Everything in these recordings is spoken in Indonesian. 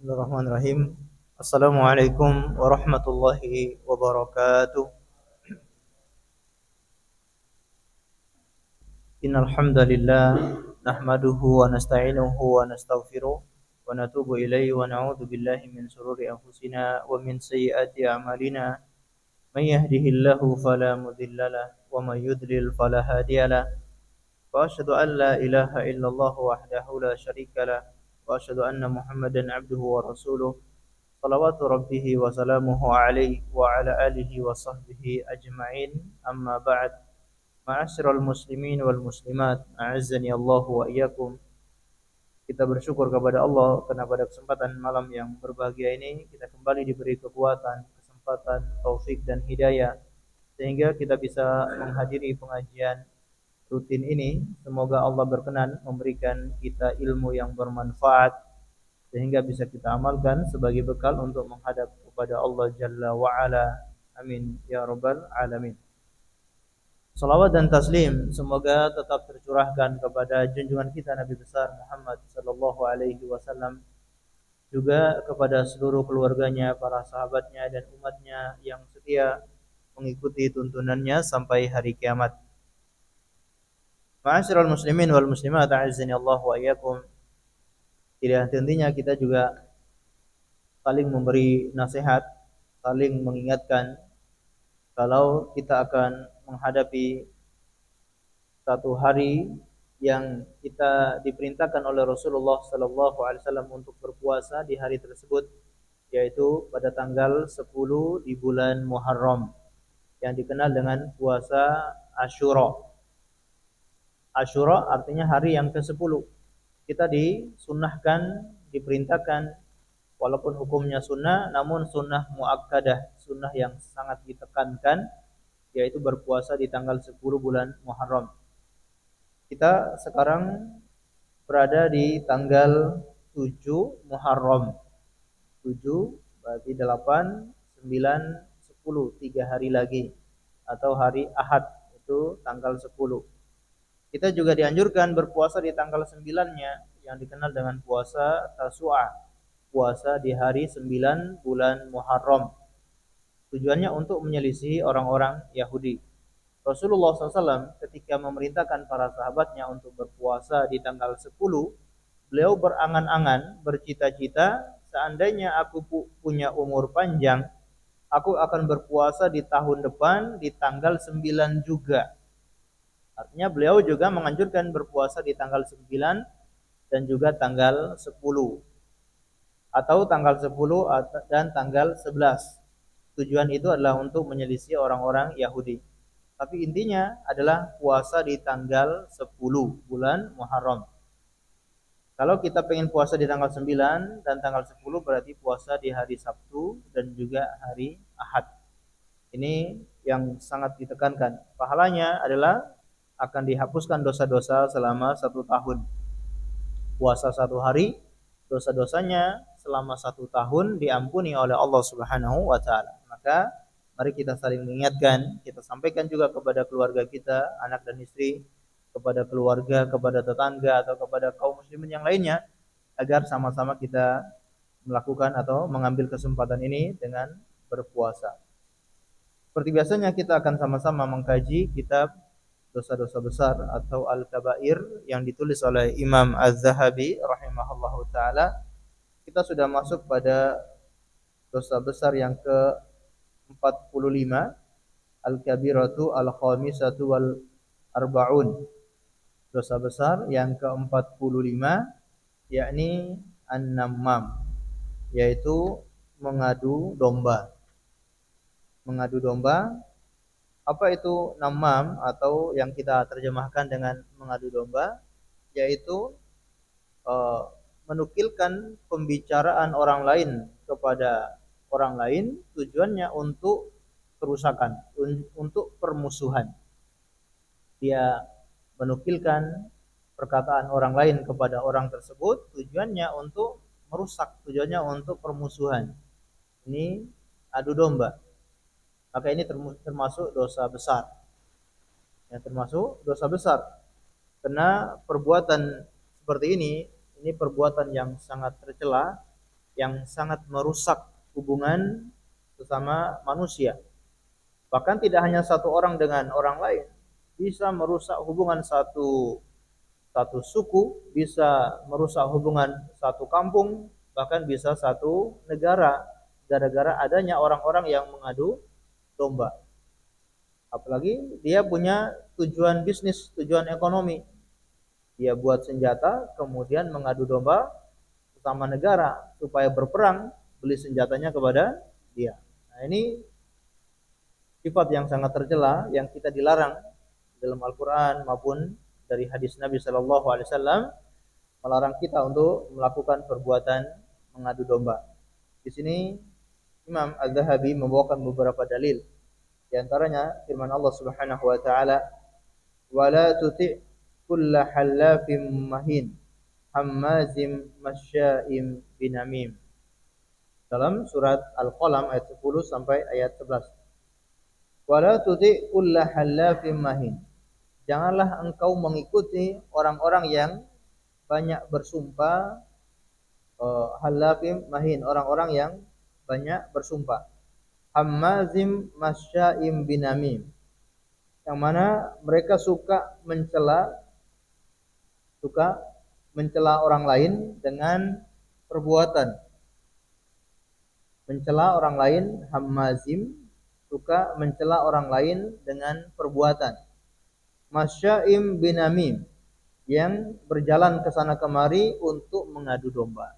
Bismillahirrahmanirrahim. Assalamualaikum warahmatullahi wabarakatuh. Innal hamdalillah nahmaduhu wa nasta'inuhu wa nastaghfiruh wa natubu ilaihi wa na'udzu billahi min shururi anfusina wa min sayyiati a'malina. May yahdihillahu fala mudhillalah wa may yudlil fala hadiyalah. Wa asyhadu an la ilaha illallah wahdahu la syarikalah wa asyhadu anna Muhammadan 'abduhu wa rasuluh. Salawatu rabbihi wa salamuhu alaihi wa ala alihi wa sahbihi ajma'in. Amma ba'd. Ma'asyiral muslimin wal muslimat, a'azzani Allah wa iyyakum. Kita bersyukur kepada Allah karena pada kesempatan malam yang berbahagia ini kita kembali diberi kekuatan, kesempatan, taufik dan hidayah sehingga kita bisa menghadiri pengajian rutin ini. Semoga Allah berkenan memberikan kita ilmu yang bermanfaat sehingga bisa kita amalkan sebagai bekal untuk menghadap kepada Allah Jalla wa Ala. Amin ya rabbal alamin. Salawat dan taslim semoga tetap tercurahkan kepada junjungan kita Nabi besar Muhammad sallallahu alaihi wasallam, juga kepada seluruh keluarganya, para sahabatnya dan umatnya yang setia mengikuti tuntunannya sampai hari kiamat. Ma'asyiral muslimin wal muslimat, a'azzani Allah wa iyyakum. Tidak henti-hentinya kita juga saling memberi nasihat, saling mengingatkan kalau kita akan menghadapi satu hari yang kita diperintahkan oleh Rasulullah sallallahu alaihi wasallam untuk berpuasa di hari tersebut, yaitu pada tanggal 10 di bulan Muharram yang dikenal dengan puasa Asyura. Asyura artinya hari yang ke-10. Kita disunnahkan, diperintahkan, walaupun hukumnya sunnah, namun sunnah muakkadah, sunnah yang sangat ditekankan, yaitu berpuasa di tanggal 10 bulan Muharram. Kita sekarang berada di tanggal 7 Muharram. 7 berarti 8, 9, 10, 3 hari lagi, atau hari Ahad itu tanggal 10. Kita juga dianjurkan berpuasa di tanggal 9-nya yang dikenal dengan puasa Tasu'a, puasa di hari 9 bulan Muharram. Tujuannya untuk menyelisihi orang-orang Yahudi. Rasulullah SAW ketika memerintahkan para sahabatnya untuk berpuasa di tanggal 10, beliau berangan-angan, bercita-cita, seandainya aku punya umur panjang, aku akan berpuasa di tahun depan di tanggal 9 juga. Artinya beliau juga menganjurkan berpuasa di tanggal 9 dan juga tanggal 10, atau tanggal 10 dan tanggal 11. Tujuan itu adalah untuk menyelisih orang-orang Yahudi. Tapi intinya adalah puasa di tanggal 10 bulan Muharram. Kalau kita pengen puasa di tanggal 9 dan tanggal 10 berarti puasa di hari Sabtu dan juga hari Ahad. Ini yang sangat ditekankan. Pahalanya adalah akan dihapuskan dosa-dosa selama 1 tahun. Puasa 1 hari, dosa-dosanya selama 1 tahun diampuni oleh Allah Subhanahu wa taala. Maka mari kita saling mengingatkan, kita sampaikan juga kepada keluarga kita, anak dan istri, kepada keluarga, kepada tetangga atau kepada kaum muslimin yang lainnya, agar sama-sama kita melakukan atau mengambil kesempatan ini dengan berpuasa. Seperti biasanya kita akan sama-sama mengkaji kitab dosa-dosa besar atau Al-Kabair yang ditulis oleh Imam Az-Zahabi rahimahullahu taala. Kita sudah masuk pada dosa besar yang ke-45, Al-Kabiratu Al-Khamisatu wal Arba'un. Dosa besar yang ke-45 yakni An-Nammam, yaitu mengadu domba. Mengadu domba. Apa itu namam atau yang kita terjemahkan dengan mengadu domba? Yaitu menukilkan pembicaraan orang lain kepada orang lain, tujuannya untuk kerusakan, untuk permusuhan. Dia menukilkan perkataan orang lain kepada orang tersebut, tujuannya untuk merusak, tujuannya untuk permusuhan. Ini adu domba. Maka ini termasuk dosa besar. Ya, termasuk dosa besar. Karena perbuatan seperti ini perbuatan yang sangat tercela, yang sangat merusak hubungan sesama manusia. Bahkan tidak hanya satu orang dengan orang lain, bisa merusak hubungan satu suku, bisa merusak hubungan satu kampung, bahkan bisa satu negara gara-gara adanya orang-orang yang mengadu domba. Apalagi dia punya tujuan bisnis, tujuan ekonomi. Dia buat senjata, kemudian mengadu domba sesama negara supaya berperang, beli senjatanya kepada dia. Nah, ini sifat yang sangat tercela yang kita dilarang dalam Al-Qur'an maupun dari hadis Nabi sallallahu alaihi wasallam, melarang kita untuk melakukan perbuatan mengadu domba. Di sini Imam Az-Zahabi membawakan beberapa dalil. Di antaranya firman Allah Subhanahu wa taala, "Wala tuti' kulla halafim mahin, hammazim masya'im binamim." Dalam surat Al-Qalam ayat 10 sampai ayat 11. Wala tuti' kulla halafim mahin. Janganlah engkau mengikuti orang-orang yang banyak bersumpah, halafim mahin, orang-orang yang banyak bersumpah. Hammazim masya'im binamim, yang mana mereka suka mencela orang lain dengan perbuatan. Mencela orang lain, hammazim, suka mencela orang lain dengan perbuatan. Masya'im binamim, yang berjalan ke sana kemari untuk mengadu domba.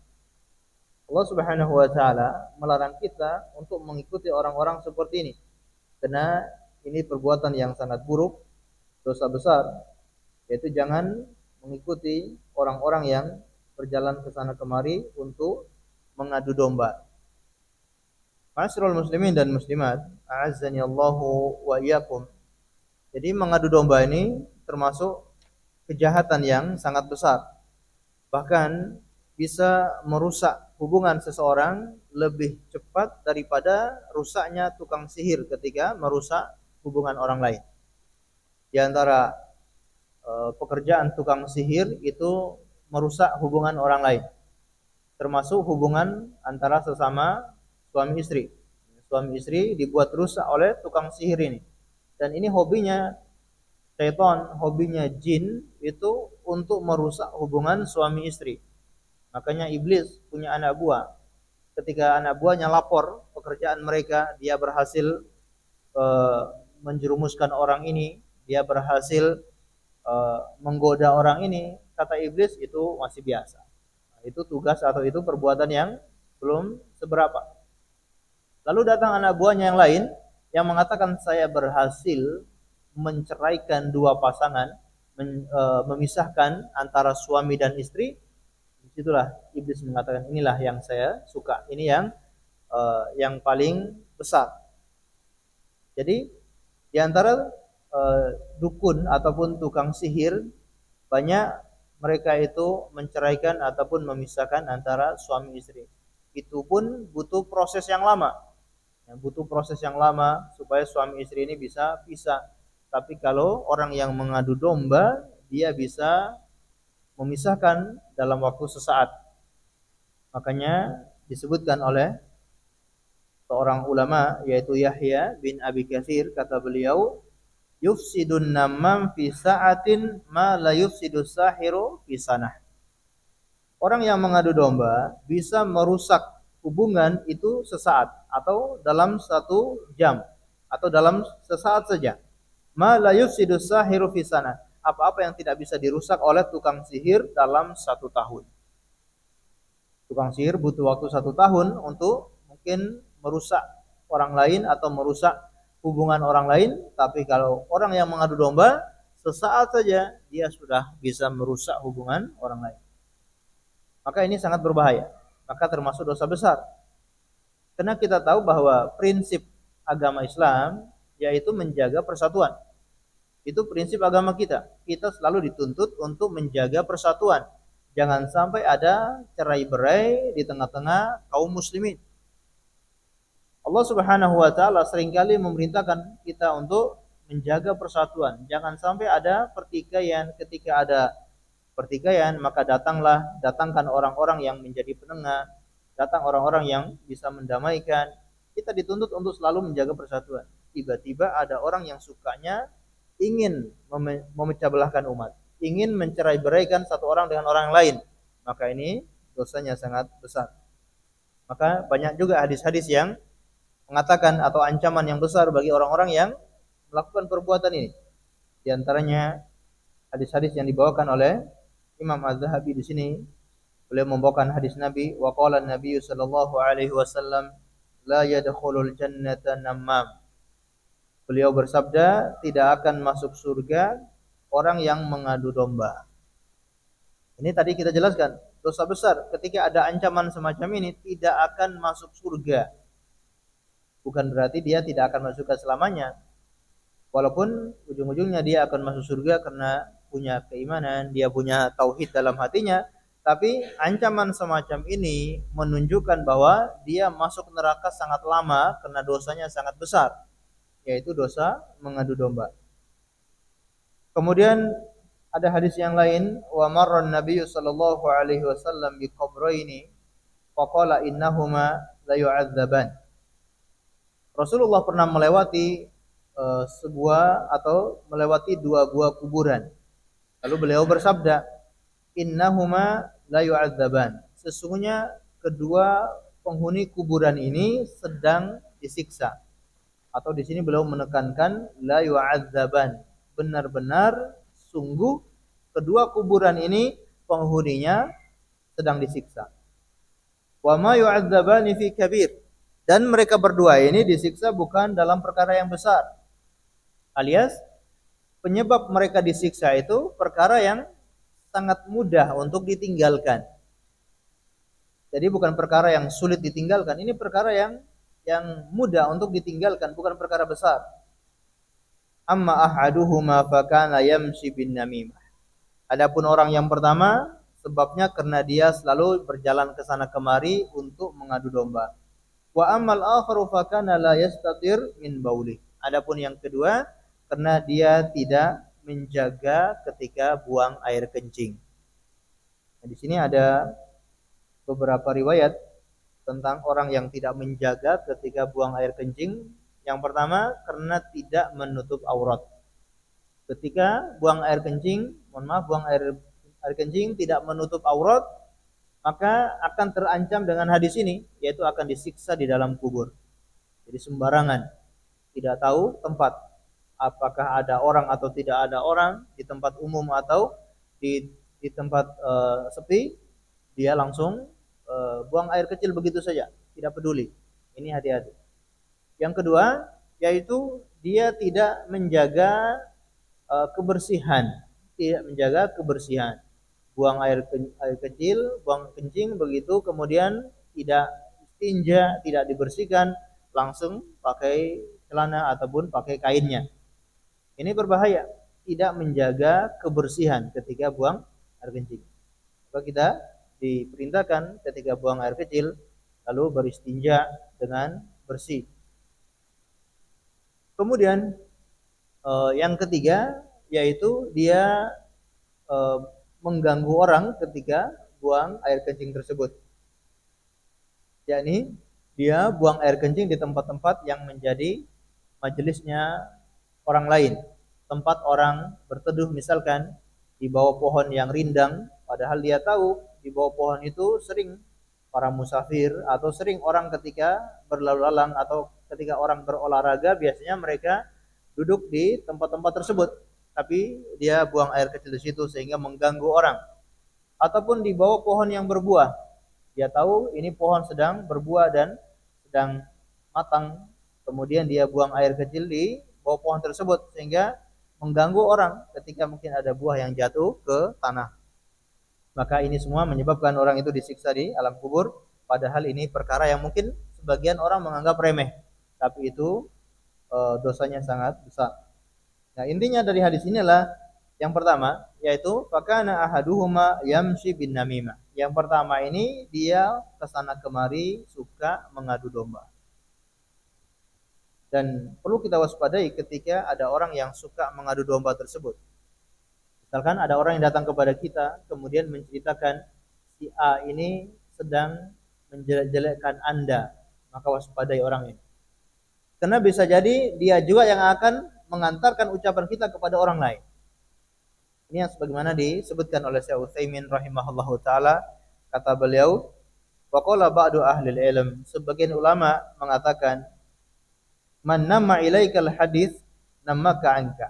Allah Subhanahu wa taala melarang kita untuk mengikuti orang-orang seperti ini. Karena ini perbuatan yang sangat buruk, dosa besar, yaitu jangan mengikuti orang-orang yang berjalan ke sana kemari untuk mengadu domba. Ma'asyiral muslimin dan muslimat, a'azzani Allahu wa iyyakum. Jadi mengadu domba ini termasuk kejahatan yang sangat besar. Bahkan bisa merusak hubungan seseorang lebih cepat daripada rusaknya tukang sihir ketika merusak hubungan orang lain. Di antara pekerjaan tukang sihir itu merusak hubungan orang lain, termasuk hubungan antara sesama suami istri. Suami istri dibuat rusak oleh tukang sihir ini. Dan ini hobinya syaitan, hobinya jin itu untuk merusak hubungan suami istri. Makanya iblis punya anak buah. Ketika anak buahnya lapor pekerjaan mereka, dia berhasil menjerumuskan orang ini, dia berhasil menggoda orang ini, kata iblis itu masih biasa. Nah, itu tugas atau itu perbuatan yang belum seberapa. Lalu datang anak buahnya yang lain yang mengatakan saya berhasil menceraikan dua pasangan, memisahkan antara suami dan istri. Disitulah iblis mengatakan inilah yang saya suka, ini yang paling besar. Jadi di antara dukun ataupun tukang sihir, banyak mereka itu menceraikan ataupun memisahkan antara suami istri. Itu pun butuh proses yang lama. Butuh proses yang lama supaya suami istri ini bisa pisah. Tapi kalau orang yang mengadu domba, dia bisa memisahkan dalam waktu sesaat. Makanya disebutkan oleh seorang ulama yaitu Yahya bin Abi Katsir, kata beliau, yufsidun namam fi sa'atin ma la yufsidus sahiru fi sanah. Orang yang mengadu domba bisa merusak hubungan itu sesaat atau dalam 1 jam atau dalam sesaat saja. Ma la yufsidus sahiru fi sanah. Apa-apa yang tidak bisa dirusak oleh tukang sihir dalam 1 tahun. Tukang sihir butuh waktu 1 tahun untuk mungkin merusak orang lain atau merusak hubungan orang lain. Tapi kalau orang yang mengadu domba, sesaat saja dia sudah bisa merusak hubungan orang lain. Maka ini sangat berbahaya. Maka termasuk dosa besar. Karena kita tahu bahwa prinsip agama Islam yaitu menjaga persatuan. Itu prinsip agama kita. Kita selalu dituntut untuk menjaga persatuan. Jangan sampai ada cerai-berai di tengah-tengah kaum muslimin. Allah Subhanahu wa taala seringkali memerintahkan kita untuk menjaga persatuan. Jangan sampai ada pertikaian. Ketika ada pertikaian, maka datangkan orang-orang yang menjadi penengah, datang orang-orang yang bisa mendamaikan. Kita dituntut untuk selalu menjaga persatuan. Tiba-tiba ada orang yang sukanya ingin memecah belahkan umat, ingin mencerai-beraikan satu orang dengan orang lain, maka ini dosanya sangat besar. Maka banyak juga hadis-hadis yang mengatakan atau ancaman yang besar bagi orang-orang yang melakukan perbuatan ini. Di antaranya hadis-hadis yang dibawakan oleh Imam Az-Zahabi di sini. Beliau membawakan hadis Nabi, wa qala Nabi sallallahu alaihi wasallam, la yadkhulul jannata namam. Beliau bersabda, tidak akan masuk surga orang yang mengadu domba. Ini tadi kita jelaskan, dosa besar. Ketika ada ancaman semacam ini, tidak akan masuk surga. Bukan berarti dia tidak akan masuk surga selamanya. Walaupun ujung-ujungnya dia akan masuk surga karena punya keimanan, dia punya tauhid dalam hatinya, tapi ancaman semacam ini menunjukkan bahwa dia masuk neraka sangat lama karena dosanya sangat besar, yaitu dosa mengadu domba. Kemudian ada hadis yang lain, wa marran nabiyyu sallallahu alaihi wasallam bi qabraini faqala innahuma la yu'adzaban. Rasulullah pernah melewati sebuah atau melewati dua buah kuburan. Lalu beliau bersabda, innahuma la yu'adzaban. Sesungguhnya kedua penghuni kuburan ini sedang disiksa. Atau di sini beliau menekankan la yu'adzaban. Benar-benar sungguh kedua kuburan ini penghuninya sedang disiksa. Wa ma yu'adzabani fi kabir. Dan mereka berdua ini disiksa bukan dalam perkara yang besar. Alias penyebab mereka disiksa itu perkara yang sangat mudah untuk ditinggalkan. Jadi bukan perkara yang sulit ditinggalkan, ini perkara yang mudah untuk ditinggalkan, bukan perkara besar. Amma ahaduhuma fakana yamshi bin namimah. Adapun orang yang pertama, sebabnya karena dia selalu berjalan ke sana kemari untuk mengadu domba. Wa ammal akharu fakana la yastatir min bauli. Adapun yang kedua, karena dia tidak menjaga ketika buang air kencing. Nah, di sini ada beberapa riwayat tentang orang yang tidak menjaga ketika buang air kencing. Yang pertama, karena tidak menutup aurat. Ketika buang air kencing, buang air kencing tidak menutup aurat, maka akan terancam dengan hadis ini, yaitu akan disiksa di dalam kubur. Jadi sembarangan, tidak tahu tempat, apakah ada orang atau tidak ada orang, di tempat umum atau di tempat sepi, dia langsung buang air kecil begitu saja, tidak peduli. Ini hati-hati. Yang kedua, yaitu dia tidak menjaga kebersihan, tidak menjaga kebersihan. Buang air kecil, buang kencing begitu, kemudian tidak istinja, tidak dibersihkan, langsung pakai celana ataupun pakai kainnya. Ini berbahaya, tidak menjaga kebersihan ketika buang air kencing. Maka kita diperintahkan ketika buang air kecil lalu beristinja dengan bersih. Kemudian yang ketiga yaitu dia mengganggu orang ketika buang air kencing tersebut. Yakni dia buang air kencing di tempat-tempat yang menjadi majelisnya orang lain. Tempat orang berteduh misalkan di bawah pohon yang rindang, padahal dia tahu di bawah pohon itu sering para musafir atau sering orang ketika berlalu lalang atau ketika orang berolahraga biasanya mereka duduk di tempat-tempat tersebut. Tapi dia buang air kecil di situ sehingga mengganggu orang. Ataupun di bawah pohon yang berbuah. Dia tahu ini pohon sedang berbuah dan sedang matang. Kemudian dia buang air kecil di bawah pohon tersebut sehingga mengganggu orang ketika mungkin ada buah yang jatuh ke tanah. Maka ini semua menyebabkan orang itu disiksa di alam kubur. Padahal ini perkara yang mungkin sebagian orang menganggap remeh. Tapi itu dosanya sangat besar. Nah, intinya dari hadis ini adalah yang pertama yaitu fakana ahaduhuma yamshi bin namimah. Yang pertama ini dia kesana kemari suka mengadu domba. Dan perlu kita waspadai ketika ada orang yang suka mengadu domba tersebut. Misalkan ada orang yang datang kepada kita kemudian menceritakan si A ini sedang menjelek-jelekkan Anda, maka waspadai orang ini. Karena bisa jadi dia juga yang akan mengantarkan ucapan kita kepada orang lain. Ini yang sebagaimana disebutkan oleh Syekh Utsaimin rahimahullahu taala, kata beliau, wa qala ba'du ahli ilm, sebagian ulama mengatakan, man namma ilaikal hadis namaka anka.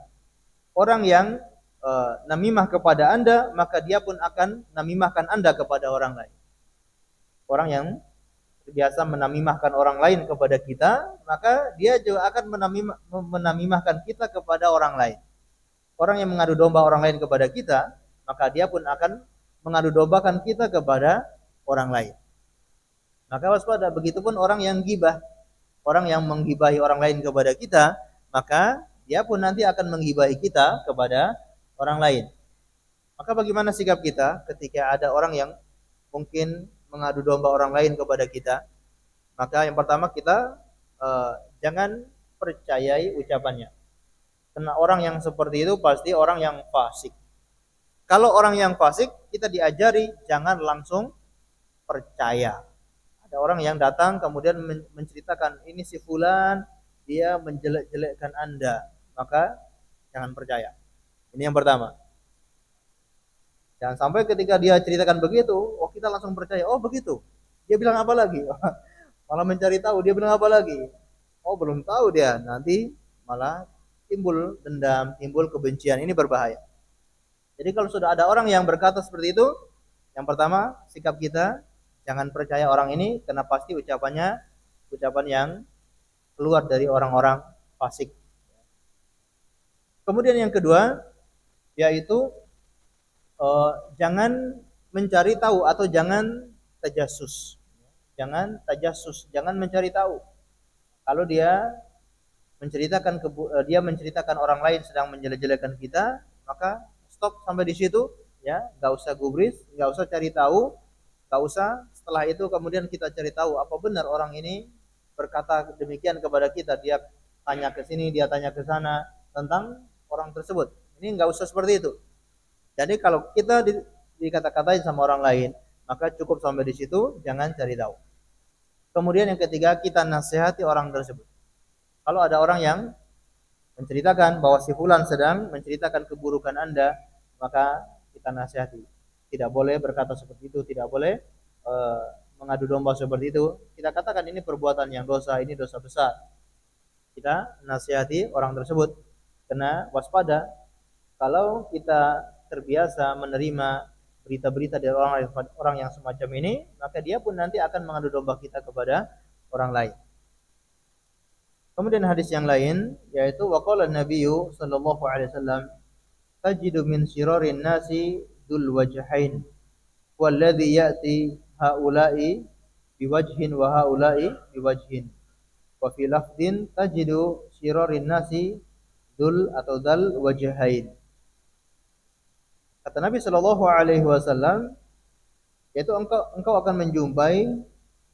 Orang yang namimah kepada Anda, maka dia pun akan namimahkan Anda kepada orang lain. Orang yang biasa menamimahkan orang lain kepada kita, maka dia juga akan menamimahkan kita kepada orang lain. Orang yang mengadu domba orang lain kepada kita, maka dia pun akan mengadu dombakan kita kepada orang lain. Maka waspada, begitupun orang yang gibah, orang yang menggibahi orang lain kepada kita, maka dia pun nanti akan menggibahi kita kepada orang lain. Maka bagaimana sikap kita ketika ada orang yang mungkin mengadu domba orang lain kepada kita? Maka yang pertama kita jangan percayai ucapannya. Karena orang yang seperti itu pasti orang yang fasik. Kalau orang yang fasik, kita diajari jangan langsung percaya. Ada orang yang datang kemudian menceritakan, ini si fulan, dia menjelek-jelekkan Anda. Maka jangan percaya. Ini yang pertama. Jangan sampai ketika dia ceritakan begitu, oh kita langsung percaya, oh begitu. Dia bilang apa lagi? Malah mencari tahu, dia bilang apa lagi? Oh belum tahu dia, nanti malah timbul dendam, timbul kebencian. Ini berbahaya. Jadi kalau sudah ada orang yang berkata seperti itu, yang pertama sikap kita jangan percaya orang ini karena pasti ucapannya ucapan yang keluar dari orang-orang fasik. Kemudian yang kedua yaitu jangan mencari tahu atau jangan tajassus. Jangan tajassus, jangan mencari tahu. Kalau dia menceritakan orang lain sedang menjelek-jelekan kita, maka stop sampai di situ, ya, nggak usah gubris, nggak usah cari tahu, nggak usah setelah itu kemudian kita cari tahu apa benar orang ini berkata demikian kepada kita, dia tanya ke sini, dia tanya ke sana tentang orang tersebut. Ini nggak usah seperti itu. Jadi kalau kita dikata-katain sama orang lain, maka cukup sampai di situ, jangan cari tahu. Kemudian yang ketiga, kita nasihati orang tersebut. Kalau ada orang yang menceritakan bahwa si fulan sedang menceritakan keburukan Anda, maka kita nasihati. Tidak boleh berkata seperti itu, tidak boleh mengadu domba seperti itu. Kita katakan ini perbuatan yang dosa, ini dosa besar. Kita nasihati orang tersebut. Karena waspada, kalau kita terbiasa menerima berita-berita dari orang yang semacam ini, maka dia pun nanti akan mengadu domba kita kepada orang lain. Kemudian hadis yang lain yaitu waqala Nabiyyu sallallahu alaihi wasallam tajidu min syirarin nasi dul wajhain walladhi ya'ti haula'i biwajhin wa haula'i biwajhin wa fi lafdin tajidu syirarin nasi dul atau dal wajhain. Kata Nabi sallallahu alaihi wasallam yaitu engkau akan menjumpai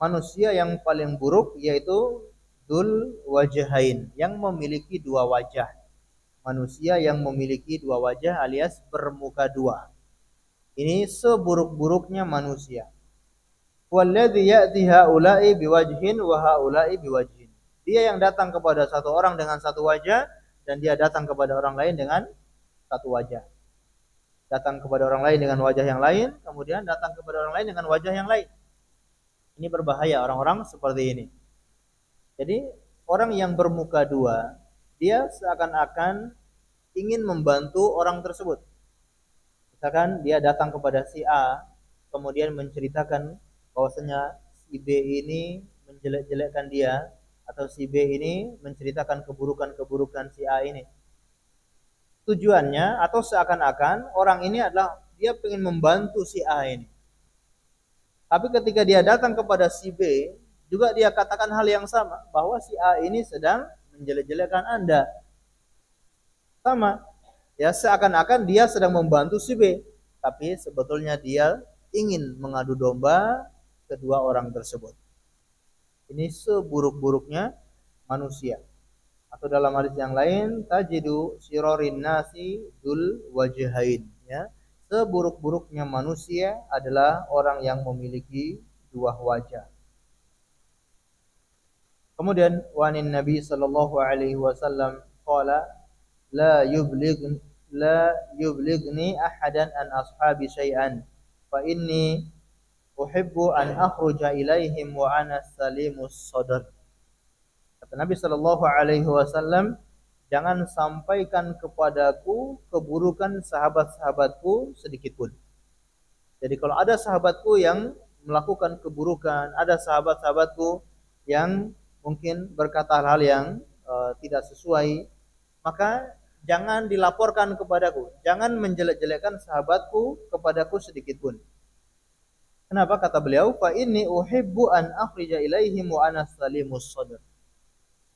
manusia yang paling buruk yaitu dul wajhain, yang memiliki dua wajah. Manusia yang memiliki dua wajah alias bermuka dua. Ini seburuk-buruknya manusia. Walladzi ya'ti haula'i biwajhin wa haula'i biwajhin. Dia yang datang kepada satu orang dengan satu wajah dan dia datang kepada orang lain dengan satu wajah. Datang kepada orang lain dengan wajah yang lain, kemudian datang kepada orang lain dengan wajah yang lain. Ini berbahaya orang-orang seperti ini. Jadi orang yang bermuka dua, dia seakan-akan ingin membantu orang tersebut. Misalkan dia datang kepada si A, kemudian menceritakan bahwasanya si B ini menjelek-jelekkan dia, atau si B ini menceritakan keburukan-keburukan si A ini. Tujuannya atau seakan-akan orang ini adalah dia ingin membantu si A ini. Tapi ketika dia datang kepada si B, juga dia katakan hal yang sama, bahwa si A ini sedang menjelek-jelekkan Anda. Sama, ya, seakan-akan dia sedang membantu si B, tapi sebetulnya dia ingin mengadu domba kedua orang tersebut. Ini seburuk-buruknya manusia. Atau dalam hadis yang lain, tajidu syirarin nasi dul wajhain, ya. Seburuk-buruknya manusia adalah orang yang memiliki dua wajah. Kemudian wanin Nabi sallallahu alaihi wasallam qala la yubligh la yublighni ahadan an ashabi syai'an fa inni uhibbu an akhruja ilaihim wa ana salimus sadr. Kata Nabi sallallahu alaihi wasallam, jangan sampaikan kepadaku keburukan sahabat-sahabatku sedikit pun. Jadi kalau ada sahabatku yang melakukan keburukan, ada sahabat-sahabatku yang mungkin berkata hal yang tidak sesuai, maka jangan dilaporkan kepadaku. Jangan menjelek-jelekkan sahabatku kepadaku sedikit pun. Kenapa? Kata beliau, fa inni uhibbu an akhrija ilaihim wa ana salimus sadr.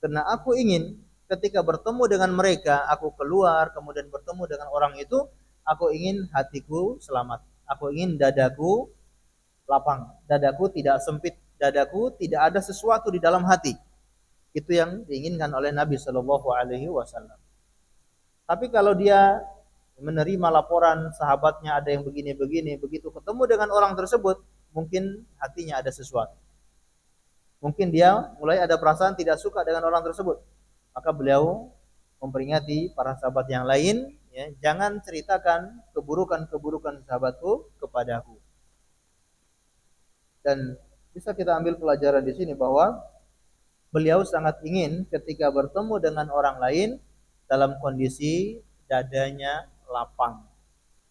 Karena aku ingin ketika bertemu dengan mereka, aku keluar kemudian bertemu dengan orang itu, aku ingin hatiku selamat. Aku ingin dadaku lapang, dadaku tidak sempit, dadaku tidak ada sesuatu di dalam hati. Itu yang diinginkan oleh Nabi Shallallahu Alaihi Wasallam. Tapi kalau dia menerima laporan sahabatnya ada yang begini-begini, begitu ketemu dengan orang tersebut, mungkin hatinya ada sesuatu. Mungkin dia mulai ada perasaan tidak suka dengan orang tersebut. Maka beliau memperingati para sahabat yang lain, ya, jangan ceritakan keburukan-keburukan sahabatku kepadaku. Dan bisa kita ambil pelajaran di sini bahwa beliau sangat ingin ketika bertemu dengan orang lain dalam kondisi dadanya lapang.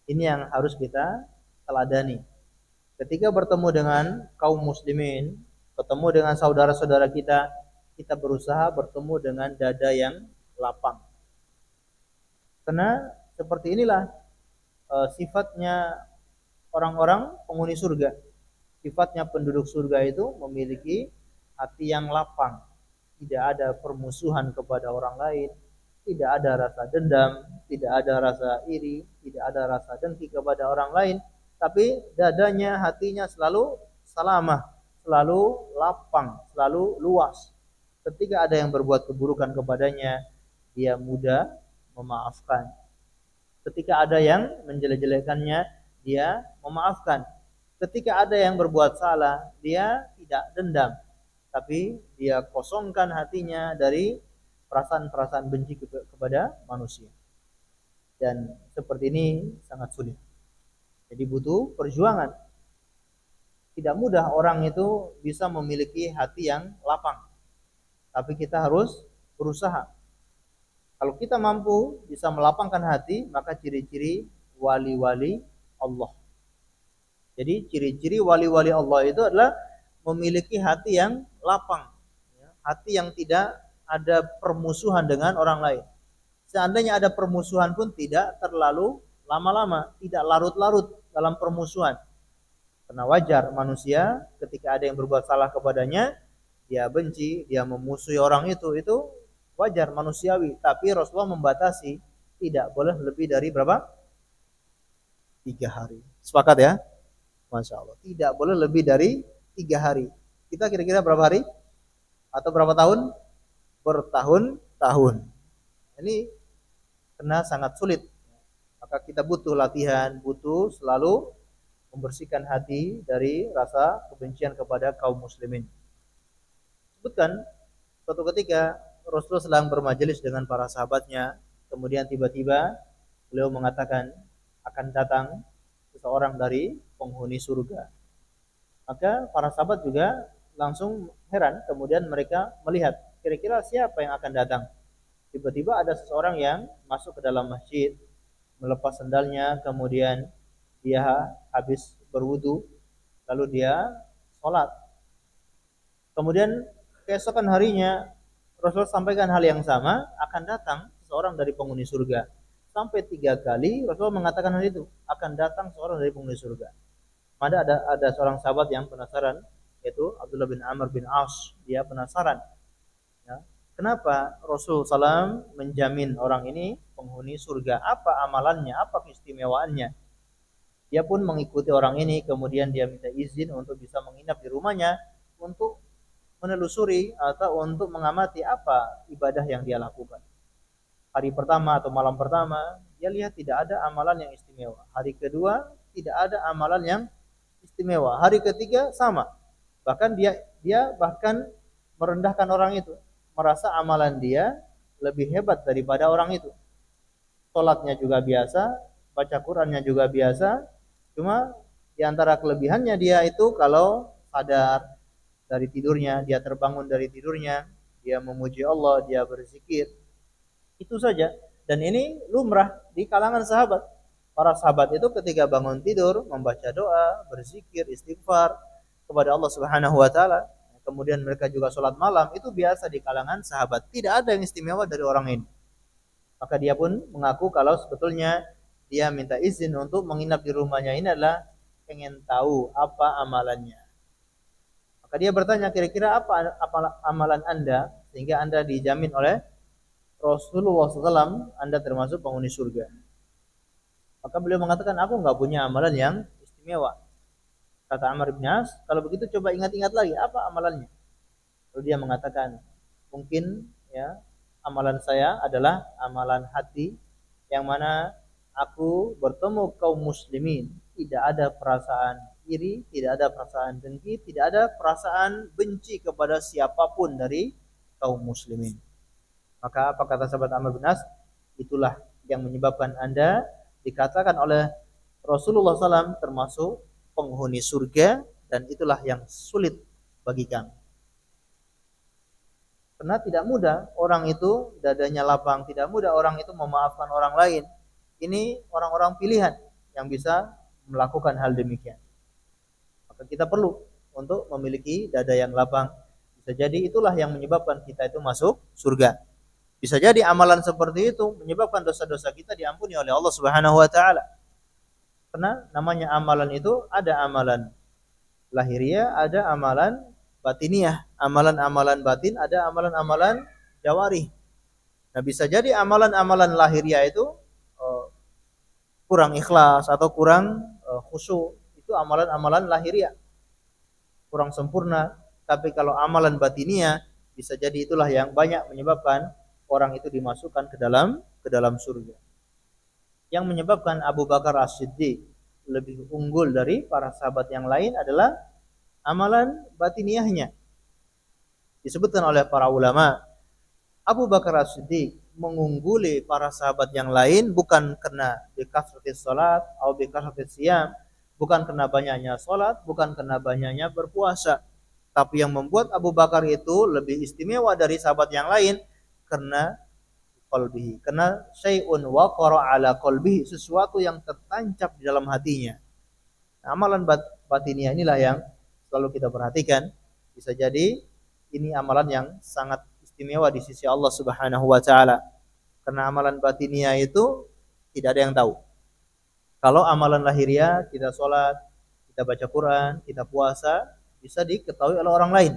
Ini yang harus kita teladani. Ketika bertemu dengan kaum muslimin, bertemu dengan saudara-saudara kita, kita berusaha bertemu dengan dada yang lapang. Karena seperti inilah sifatnya orang-orang penghuni surga. Sifatnya penduduk surga itu memiliki hati yang lapang. Tidak ada permusuhan kepada orang lain, tidak ada rasa dendam, tidak ada rasa iri, tidak ada rasa dengki kepada orang lain, tapi dadanya, hatinya selalu salamah, selalu lapang, selalu luas. Ketika ada yang berbuat keburukan kepadanya, dia mudah memaafkan. Ketika ada yang menjelek-jelekannya, dia memaafkan. Ketika ada yang berbuat salah, dia tidak dendam, tapi dia kosongkan hatinya dari perasaan-perasaan benci kepada manusia. Dan seperti ini sangat sulit. Jadi butuh perjuangan. Tidak mudah orang itu bisa memiliki hati yang lapang. Tapi kita harus berusaha. Kalau kita mampu bisa melapangkan hati, maka ciri-ciri wali-wali Allah. Jadi ciri-ciri wali-wali Allah itu adalah memiliki hati yang lapang, hati yang tidak ada permusuhan dengan orang lain. Seandainya ada permusuhan pun tidak terlalu lama-lama, tidak larut-larut dalam permusuhan. Karena wajar manusia ketika ada yang berbuat salah kepadanya, dia benci, dia memusuhi orang itu wajar manusiawi. Tapi Rasulullah membatasi tidak boleh lebih dari berapa? 3 hari. Sepakat ya? Masya Allah. Tidak boleh lebih dari 3 hari. Kita kira-kira berapa hari? Atau berapa tahun? Bertahun-tahun. Ini karena sangat sulit. Maka kita butuh latihan, butuh selalu membersihkan hati dari rasa kebencian kepada kaum muslimin. Sebutkan suatu ketika Rasulullah sedang bermajelis dengan para sahabatnya, kemudian tiba-tiba beliau mengatakan akan datang seseorang dari penghuni surga. Maka para sahabat juga langsung heran, kemudian mereka melihat kira-kira siapa yang akan datang. Tiba-tiba ada seseorang yang masuk ke dalam masjid, melepas sandalnya, kemudian dia habis berwudu, lalu dia sholat. Kemudian keesokan harinya Rasul sampaikan hal yang sama, akan datang seseorang dari penghuni surga. Sampai 3 kali Rasul mengatakan hal itu, akan datang seorang dari penghuni surga. Ada seorang sahabat yang penasaran, yaitu Abdullah bin Amr bin As. Dia penasaran, ya, kenapa Rasul SAW menjamin orang ini penghuni surga? Apa amalannya? Apa keistimewaannya? Dia pun mengikuti orang ini, kemudian dia minta izin untuk bisa menginap di rumahnya untuk menelusuri atau untuk mengamati apa ibadah yang dia lakukan. Hari pertama atau malam pertama, dia lihat tidak ada amalan yang istimewa. Hari kedua, tidak ada amalan yang istimewa. Hari ketiga sama. Bahkan dia bahkan merendahkan orang itu, merasa amalan dia lebih hebat daripada orang itu. Salatnya juga biasa, baca Qur'annya juga biasa, cuma di antara kelebihannya dia itu kalau sadar dari tidurnya, dia terbangun dari tidurnya, dia memuji Allah, dia berzikir. Itu saja. Dan ini lumrah di kalangan sahabat. Para sahabat itu ketika bangun tidur membaca doa, berzikir, istighfar kepada Allah Subhanahu wa taala. Kemudian mereka juga sholat malam, itu biasa di kalangan sahabat. Tidak ada yang istimewa dari orang ini. Maka dia pun mengaku kalau sebetulnya dia minta izin untuk menginap di rumahnya ini adalah pengen tahu apa amalannya. Maka dia bertanya, kira-kira apa amalan Anda sehingga Anda dijamin oleh Rasulullah SAW Anda termasuk penghuni surga. Maka beliau mengatakan, aku nggak punya amalan yang istimewa. Kata Amr bin As, kalau begitu coba ingat-ingat lagi apa amalannya. Lalu dia mengatakan, mungkin ya amalan saya adalah amalan hati yang mana aku bertemu kaum muslimin, tidak ada perasaan iri, tidak ada perasaan dengki, tidak ada perasaan benci kepada siapapun dari kaum muslimin. Maka apa kata sahabat Amr bin As? Itulah yang menyebabkan Anda dikatakan oleh Rasulullah SAW termasuk penghuni surga, dan itulah yang sulit bagi kami. Karena tidak mudah orang itu dadanya lapang, tidak mudah orang itu memaafkan orang lain. Ini orang-orang pilihan yang bisa melakukan hal demikian. Maka kita perlu untuk memiliki dada yang lapang. Bisa jadi itulah yang menyebabkan kita itu masuk surga. Bisa jadi amalan seperti itu menyebabkan dosa-dosa kita diampuni oleh Allah Subhanahu wa taala. Karena namanya amalan itu ada amalan lahiriah, ada amalan batiniah. Amalan-amalan batin, ada amalan-amalan jawari. Nah, bisa jadi amalan-amalan lahiriah itu kurang ikhlas atau kurang khusyuk. Itu amalan-amalan lahiriah. Kurang sempurna. Tapi kalau amalan batiniah, bisa jadi itulah yang banyak menyebabkan orang itu dimasukkan ke dalam surga. Yang menyebabkan Abu Bakar As-Siddiq lebih unggul dari para sahabat yang lain adalah amalan batiniahnya. Disebutkan oleh para ulama, Abu Bakar As-Siddiq mengungguli para sahabat yang lain bukan karena bikasratis salat atau bikasratis siyam, bukan karena banyaknya salat, bukan karena banyaknya berpuasa. Tapi yang membuat Abu Bakar itu lebih istimewa dari sahabat yang lain karena qalbihi, karena syai'un waqara ala qalbihi, sesuatu yang tertancap di dalam hatinya. Nah, amalan batiniah inilah yang selalu kita perhatikan. Bisa jadi ini amalan yang sangat istimewa di sisi Allah Subhanahu wa taala. Karena amalan batiniah itu tidak ada yang tahu. Kalau amalan lahiriah, kita sholat, kita baca Quran, kita puasa, bisa diketahui oleh orang lain.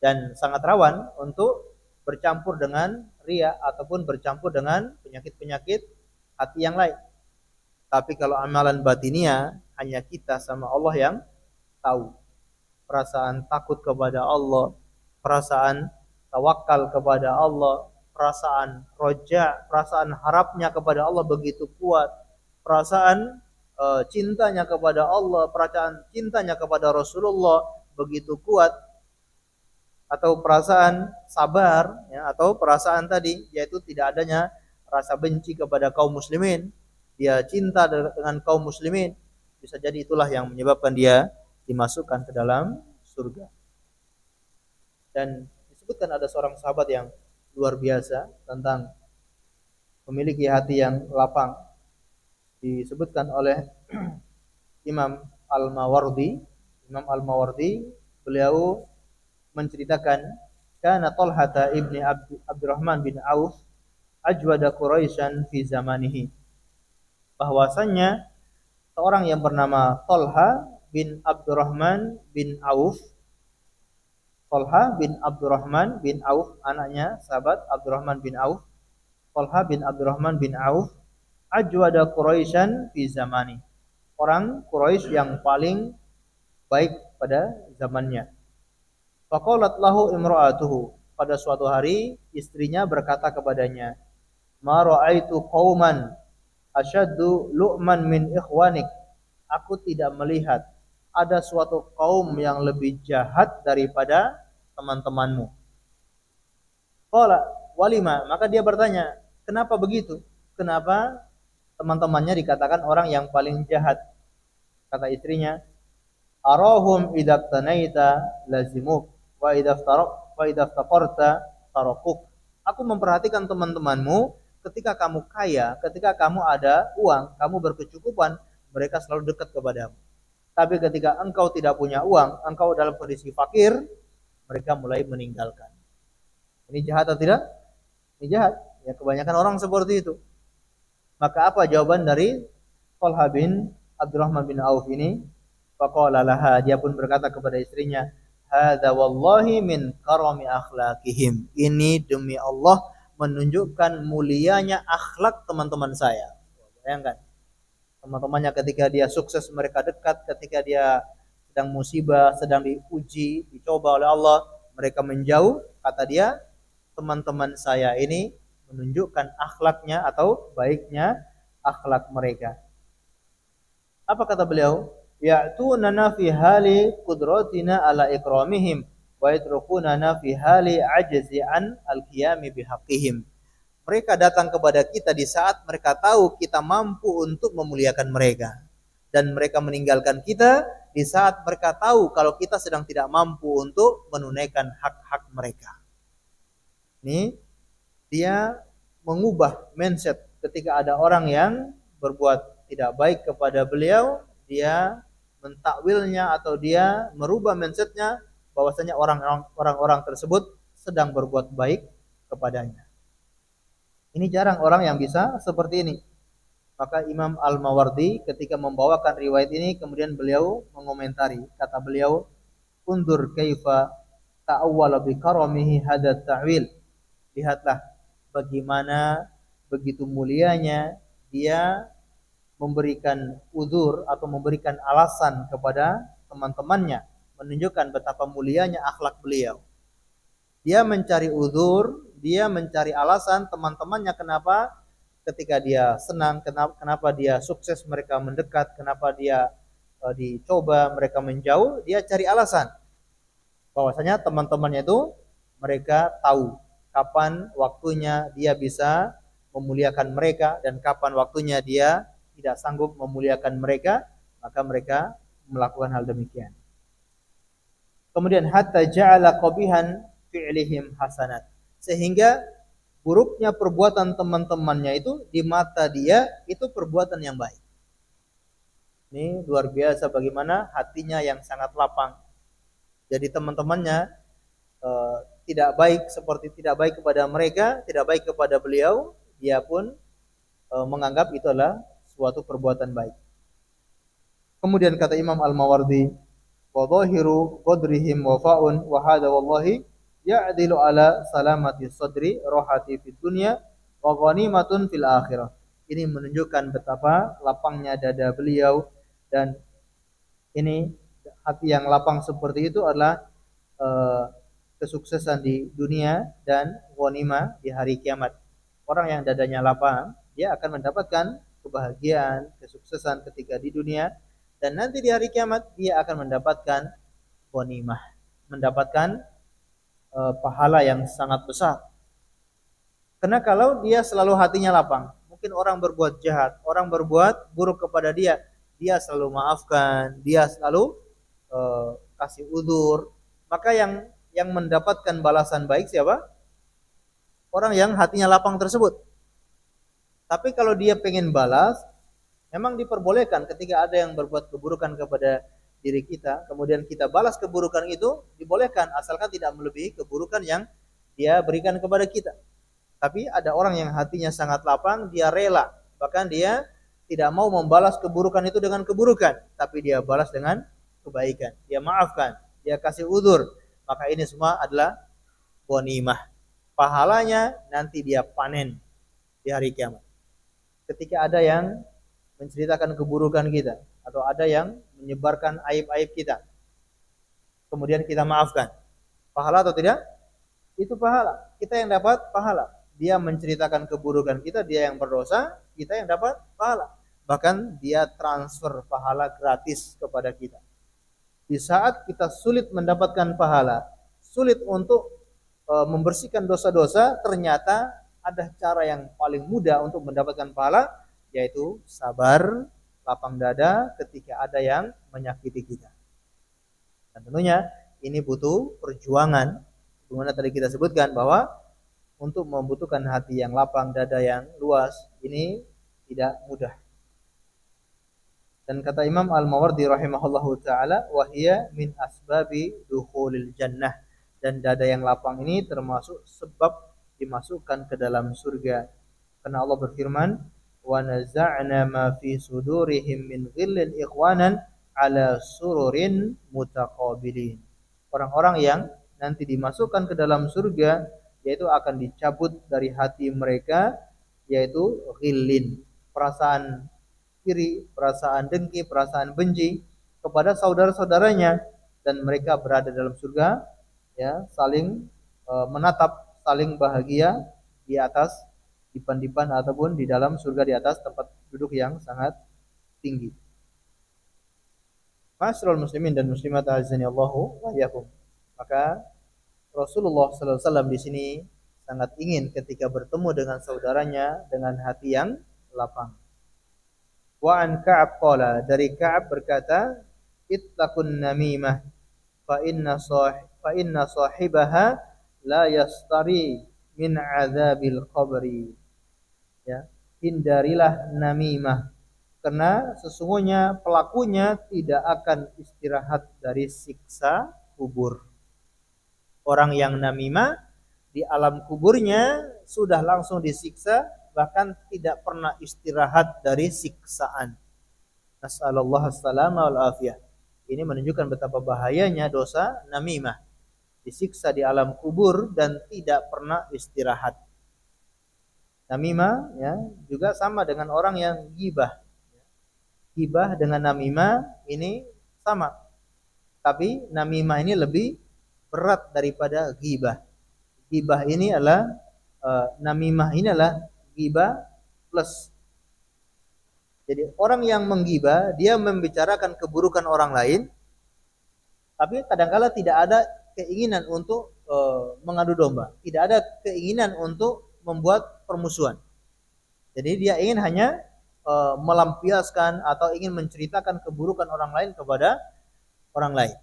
Dan sangat rawan untuk bercampur dengan riya ataupun bercampur dengan penyakit-penyakit hati yang lain. Tapi kalau amalan batiniah, hanya kita sama Allah yang tahu. Perasaan takut kepada Allah, perasaan tawakal kepada Allah, perasaan roja, perasaan harapnya kepada Allah begitu kuat, perasaan cintanya kepada Allah, perasaan cintanya kepada Rasulullah begitu kuat, atau perasaan sabar ya, atau perasaan tadi yaitu tidak adanya rasa benci kepada kaum muslimin, dia cinta dengan kaum muslimin, bisa jadi itulah yang menyebabkan dia dimasukkan ke dalam surga. Dan disebutkan ada seorang sahabat yang luar biasa tentang memiliki hati yang lapang, disebutkan oleh Imam Al-Mawardi. Imam Al-Mawardi beliau menceritakan, kana Talhata ibni Abdurrahman bin Auf ajwada Quraisyan fi zamanihi, bahwasannya seorang yang bernama Talha bin Abdurrahman bin Auf, Talha bin Abdurrahman bin Auf, anaknya sahabat Abdurrahman bin Auf, Talha bin Abdurrahman bin Auf, ajwada Quraisyan fi zamani, orang Quraisy yang paling baik pada zamannya. Faqalat lahu imra'atuhu, pada suatu hari istrinya berkata kepadanya, ma ra'aitu qauman asyaddu lu'man min ikhwanik, aku tidak melihat ada suatu kaum yang lebih jahat daripada teman-temanmu. Qala walima, maka dia bertanya, kenapa begitu? Kenapa teman-temannya dikatakan orang yang paling jahat? Kata istrinya, arahum idza tanaita lazimuk wa idza taqarta tarakuk. Aku memperhatikan teman-temanmu ketika kamu kaya, ketika kamu ada uang, kamu berkecukupan, mereka selalu dekat kepadamu. Tapi ketika engkau tidak punya uang, engkau dalam kondisi fakir, mereka mulai meninggalkan. Ini jahat atau tidak? Ini jahat. Ya, kebanyakan orang seperti itu. Maka apa jawaban dari Talha bin Abdurrahman bin Auf ini? Faqala laha, dia pun berkata kepada istrinya, hadza wallahi min karami akhlaqihim. Ini demi Allah menunjukkan mulianya akhlak teman-teman saya. Bayangkan, teman-temannya ketika dia sukses mereka dekat, ketika dia sedang musibah, sedang diuji, dicoba oleh Allah, mereka menjauh. Kata dia, teman-teman saya ini menunjukkan akhlaknya atau baiknya akhlak mereka. Apa kata beliau? Ya'tunana fi hali qudratina ala ikramihim wa yatrukunana fi hali ajzi an al-qiyami bihaqqihim. Mereka datang kepada kita di saat mereka tahu kita mampu untuk memuliakan mereka, dan mereka meninggalkan kita di saat mereka tahu kalau kita sedang tidak mampu untuk menunaikan hak-hak mereka. Ini dia mengubah mindset ketika ada orang yang berbuat tidak baik kepada beliau, dia mentakwilnya atau dia merubah mindsetnya bahwasanya orang-orang tersebut sedang berbuat baik kepadanya. Ini jarang orang yang bisa seperti ini. Maka Imam Al-Mawardi ketika membawakan riwayat ini kemudian beliau mengomentari, kata beliau, undur kaifa ta'awwala bi karamihi hadat ta'wil. Lihatlah bagaimana begitu mulianya dia memberikan uzur atau memberikan alasan kepada teman-temannya, menunjukkan betapa mulianya akhlak beliau. Dia mencari uzur, dia mencari alasan teman-temannya kenapa ketika dia senang, kenapa dia sukses mereka mendekat, kenapa dia dicoba mereka menjauh, dia cari alasan. Bahwasanya teman-temannya itu mereka tahu kapan waktunya dia bisa memuliakan mereka dan kapan waktunya dia tidak sanggup memuliakan mereka, maka mereka melakukan hal demikian. Kemudian hatta ja'ala qabihan fi'lihim hasanat, sehingga buruknya perbuatan teman-temannya itu di mata dia itu perbuatan yang baik. Ini luar biasa bagaimana hatinya yang sangat lapang. Jadi teman-temannya tidak baik, seperti tidak baik kepada mereka, tidak baik kepada beliau, dia pun menganggap itu adalah suatu perbuatan baik. Kemudian kata Imam Al-Mawardi, wa dhahiru qadrihim wafa'un wa hadha wallahi ya'dilu ala salamati sadri rohati fid dunya wa ghanimatun fil akhirah. Ini menunjukkan betapa lapangnya dada beliau, dan ini hati yang lapang seperti itu adalah kesuksesan di dunia dan ghanimah di hari kiamat. Orang yang dadanya lapang, dia akan mendapatkan kebahagiaan, kesuksesan ketika di dunia, dan nanti di hari kiamat dia akan mendapatkan ghanimah, mendapatkan pahala yang sangat besar. Karena kalau dia selalu hatinya lapang, mungkin orang berbuat jahat, orang berbuat buruk kepada dia, dia selalu maafkan, dia selalu kasih uzur, maka yang mendapatkan balasan baik siapa? Orang yang hatinya lapang tersebut. Tapi kalau dia pengen balas, memang diperbolehkan ketika ada yang berbuat keburukan kepada diri kita, kemudian kita balas keburukan itu, dibolehkan asalkan tidak melebihi keburukan yang dia berikan kepada kita. Tapi ada orang yang hatinya sangat lapang, dia rela, bahkan dia tidak mau membalas keburukan itu dengan keburukan, tapi dia balas dengan kebaikan, dia maafkan, dia kasih uzur, maka ini semua adalah ghanimah. Pahalanya nanti dia panen di hari kiamat. Ketika ada yang menceritakan keburukan kita atau ada yang menyebarkan aib-aib kita, kemudian kita maafkan, pahala atau tidak? Itu pahala. Kita yang dapat pahala. Dia menceritakan keburukan kita, dia yang berdosa, kita yang dapat pahala. Bahkan dia transfer pahala gratis kepada kita. Di saat kita sulit mendapatkan pahala, sulit untuk membersihkan dosa-dosa, ternyata ada cara yang paling mudah untuk mendapatkan pahala, yaitu sabar, lapang dada ketika ada yang menyakiti kita. Dan tentunya ini butuh perjuangan. Dimana tadi kita sebutkan bahwa untuk membutuhkan hati yang lapang, dada yang luas, ini tidak mudah. Dan kata Imam Al-Mawardi rahimahullahu taala, wahia min asbabi dukhulil jannah, dan dada yang lapang ini termasuk sebab dimasukkan ke dalam surga. Karena Allah berfirman, wa naza'na ma fi sudurihim min ghillin ikhwanan ala sururin mutaqabilin. Orang-orang yang nanti dimasukkan ke dalam surga, yaitu akan dicabut dari hati mereka, yaitu ghillin, perasaan iri, perasaan dengki, perasaan benci kepada saudara-saudaranya, dan mereka berada dalam surga, ya, saling menatap, saling bahagia di atas dipan-dipan ataupun di dalam surga di atas tempat duduk yang sangat tinggi. Ma'asyiral muslimin dan muslimat azani Allahu wa iyyakum. Maka Rasulullah sallallahu alaihi wasallam di sini sangat ingin ketika bertemu dengan saudaranya dengan hati yang lapang. Wa an Ka'ab qala, dari Ka'ab berkata, ittaqun namimah fa inna sahibaha la yastari min azabil qabri. Ya, hindarilah namimah, karena sesungguhnya pelakunya tidak akan istirahat dari siksa kubur. Orang yang namimah di alam kuburnya sudah langsung disiksa, bahkan tidak pernah istirahat dari siksaan. Nas'alullah as-salama wal afiyah. Ini menunjukkan betapa bahayanya dosa namimah. Disiksa di alam kubur dan tidak pernah istirahat. Namimah, ya, juga sama dengan orang yang ghibah. Ghibah dengan namimah ini sama. Tapi namimah ini lebih berat daripada ghibah. Ghibah ini adalah namimah ini adalah ghibah plus. Jadi orang yang menggibah, dia membicarakan keburukan orang lain, tapi kadang-kala tidak ada keinginan untuk mengadu domba, tidak ada keinginan untuk membuat permusuhan. Jadi dia ingin hanya melampiaskan atau ingin menceritakan keburukan orang lain kepada orang lain.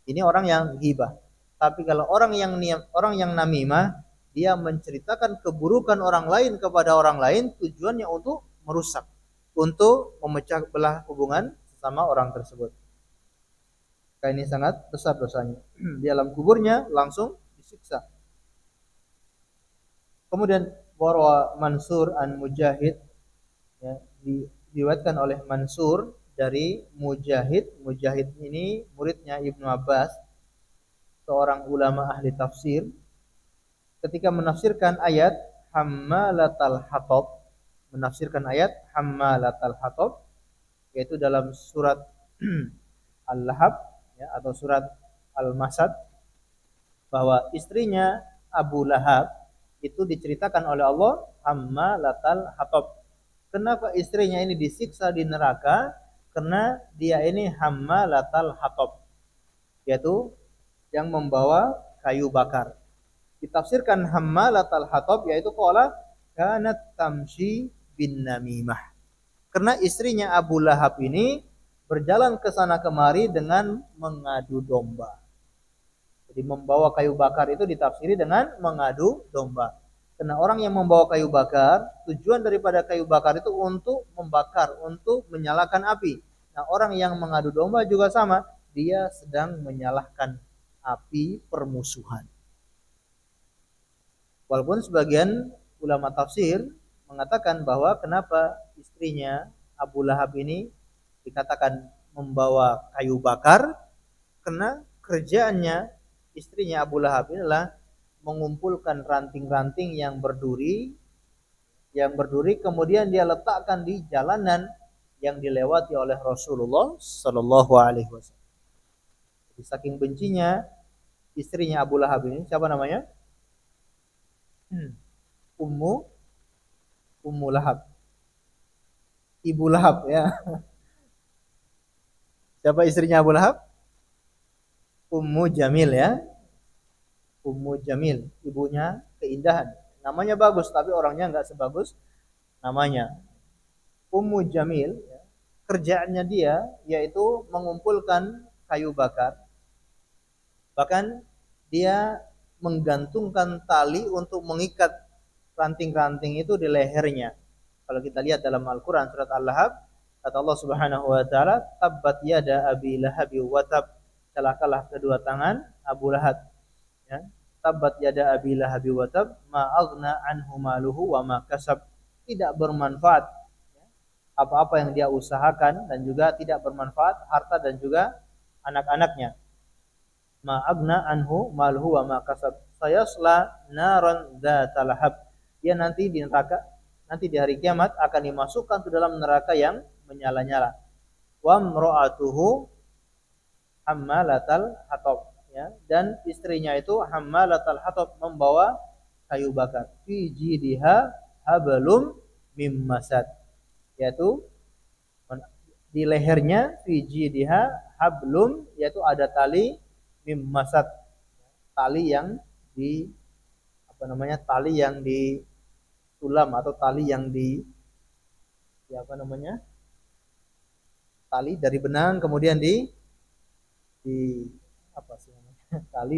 Ini orang yang ghibah. Tapi kalau orang yang namimah, dia menceritakan keburukan orang lain kepada orang lain, tujuannya untuk merusak, untuk memecah belah hubungan sesama orang tersebut. Maka ini sangat besar dosanya. Di alam kuburnya langsung disiksa. Kemudian warwa Mansur an Mujahid, ya, diriwayatkan oleh Mansur dari Mujahid. Mujahid ini muridnya Ibnu Abbas, seorang ulama ahli tafsir. Ketika menafsirkan ayat Hammalatal Hatab, menafsirkan ayat Hammalatal Hatab, yaitu dalam surat Al-Lahab, ya, atau surat Al-Masad, bahwa istrinya Abu Lahab itu diceritakan oleh Allah Hammalatal Hatab. Kenapa istrinya ini disiksa di neraka? Karena dia ini Hammalatal Hatab, yaitu yang membawa kayu bakar. Ditafsirkan Hammalatal Hatab, yaitu qala kanat tamshi bin namimah. Karena istrinya Abu Lahab ini berjalan ke sana kemari dengan mengadu domba. Jadi membawa kayu bakar itu ditafsiri dengan mengadu domba. Karena orang yang membawa kayu bakar, tujuan daripada kayu bakar itu untuk membakar, untuk menyalakan api. Nah, orang yang mengadu domba juga sama, dia sedang menyalakan api permusuhan. Walaupun sebagian ulama tafsir mengatakan bahwa kenapa istrinya Abu Lahab ini dikatakan membawa kayu bakar, karena kerjaannya istrinya Abu Lahab ini adalah mengumpulkan ranting-ranting yang berduri, kemudian dia letakkan di jalanan yang dilewati oleh Rasulullah Sallallahu Alaihi Wasallam. Jadi saking bencinya istrinya Abu Lahab ini, siapa namanya? Ummu Lahab, Ibu Lahab, ya. Siapa istrinya Abu Lahab? Ummu Jamil, ya. Ummu Jamil, ibunya keindahan. Namanya bagus tapi orangnya enggak sebagus namanya. Ummu Jamil, ya, kerjaannya dia yaitu mengumpulkan kayu bakar. Bahkan dia menggantungkan tali untuk mengikat ranting-ranting itu di lehernya. Kalau kita lihat dalam Al-Qur'an surat Al-Lahab, kata Allah Subhanahu wa taala, "Tabbat yada Abi Lahab wa tab." Celakalah kedua tangan Abu Lahab. Ya. Tabbat yada Abi Lahab wa tab, ma aghna anhu maluhu wa ma kasab. Tidak bermanfaat apa-apa yang dia usahakan dan juga tidak bermanfaat harta dan juga anak-anaknya. Ma agna anhu malhu wa ma kasab. Sayasla naran dzatal lahab. Dia nanti di neraka, nanti di hari kiamat akan dimasukkan ke dalam neraka yang menyala-nyala. Wa imra'atuhu hammalatal hatab, ya, dan istrinya itu hammalatal hatab, membawa kayu bakar. Fi jidha hablum mim masad, yaitu di lehernya, fi jidha hablum, yaitu ada tali mim masad, tali yang di tali yang disulam atau tali yang di tali dari benang kemudian di apa sih namanya? Tali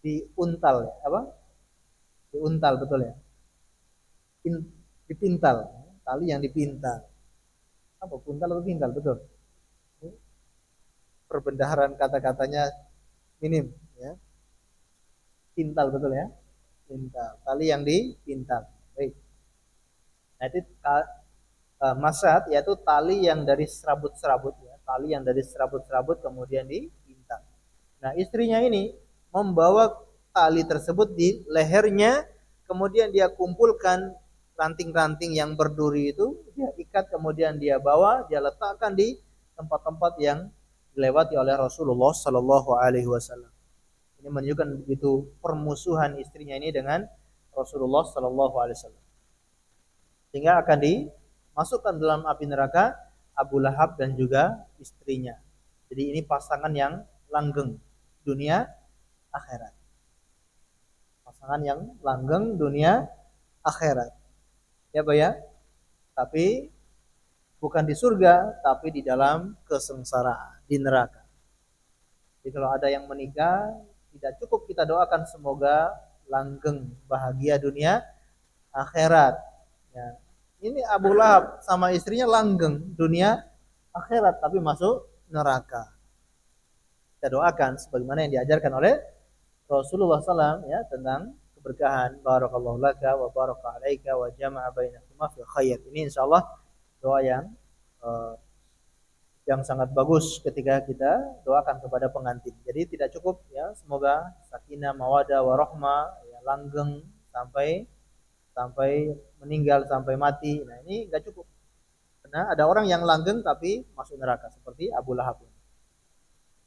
diuntal, ya, apa? Diuntal, betul ya. Dipintal, tali yang dipintal. Apa puntal atau pintal, betul. Perbendaharaan kata-katanya minim, ya. Pintal, betul ya. Pintal, tali yang dipintal. Baik. Nah, itu masad, yaitu tali yang dari serabut-serabut, ya. Tali yang dari serabut-serabut kemudian dipintal. Nah, istrinya ini membawa tali tersebut di lehernya, kemudian dia kumpulkan ranting-ranting yang berduri itu, dia ikat, kemudian dia bawa, dia letakkan di tempat-tempat yang dilewati oleh Rasulullah Sallallahu Alaihi Wasallam. Ini menunjukkan begitu permusuhan istrinya ini dengan Rasulullah Sallallahu Alaihi Wasallam, sehingga akan dimasukkan dalam api neraka Abu Lahab dan juga istrinya. Jadi ini pasangan yang langgeng dunia akhirat. Pasangan yang langgeng dunia akhirat. Ya, Pak ya. Tapi bukan di surga, tapi di dalam kesengsaraan, di neraka. Jadi kalau ada yang menikah, tidak cukup kita doakan semoga langgeng, bahagia dunia akhirat. Ya. Ini Abu Lahab sama istrinya langgeng dunia akhirat, tapi masuk neraka. Kita doakan sebagaimana yang diajarkan oleh Rasulullah SAW, ya, tentang keberkahan. Barakallahu laka wa baraka alaika wa jama'a bainakuma fi khair. Ini insyaallah doa yang sangat bagus ketika kita doakan kepada pengantin. Jadi tidak cukup, ya, semoga sakinah mawaddah warahmah, ya, langgeng sampai meninggal, sampai mati. Nah, ini enggak cukup. Karena ada orang yang langgeng tapi masuk neraka seperti Abu Lahab.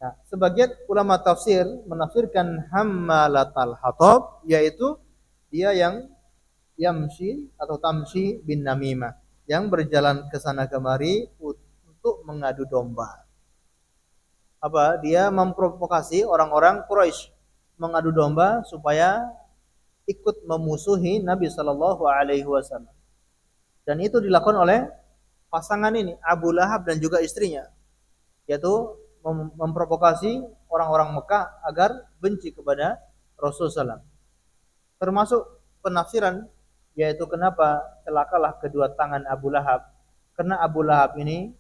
Nah, sebagian ulama tafsir menafsirkan hammalatal hatab, yaitu dia yang yamshi atau tamshi bin namimah, yang berjalan ke sana kemari untuk mengadu domba. Apa? Dia memprovokasi orang-orang Quraisy mengadu domba supaya ikut memusuhi Nabi Shallallahu Alaihi Wasallam. Dan itu dilakukan oleh pasangan ini, Abu Lahab dan juga istrinya, yaitu memprovokasi orang-orang Mekah agar benci kepada Rasulullah SAW. Termasuk penafsiran, yaitu kenapa celakalah kedua tangan Abu Lahab. Karena Abu Lahab ini